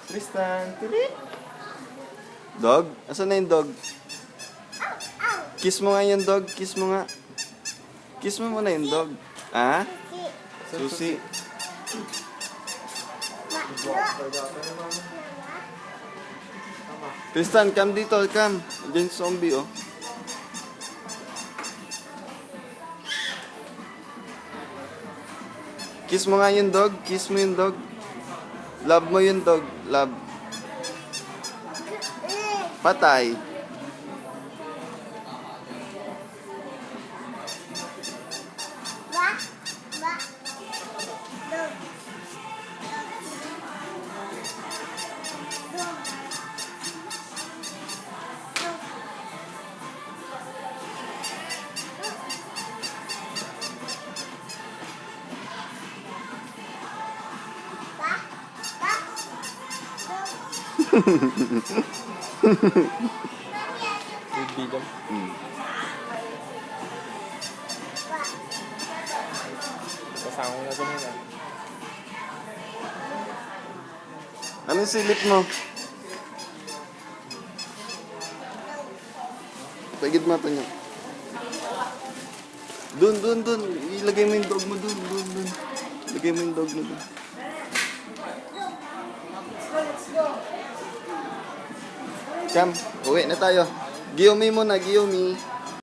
Tristan, tirit. Dog? Asan na yung dog? Kiss mo nga yung dog. Kiss mo nga. Kiss mo muna yung dog. Ah? Susi. Tristan, come dito. Come. Diyan yung zombie, oh. Kiss mo nga yung dog. Kiss mo yung dog. Love mo yung dog. Love. Patay. Bibigam. Kasama ko na ito muna. Anong silip mo? Pagid mata niya. Dun. Ilagay mo yung dog mo dun. Ilagay mo yung dog mo dun. Come, uwi na tayo. Giyomi muna, Giyomi.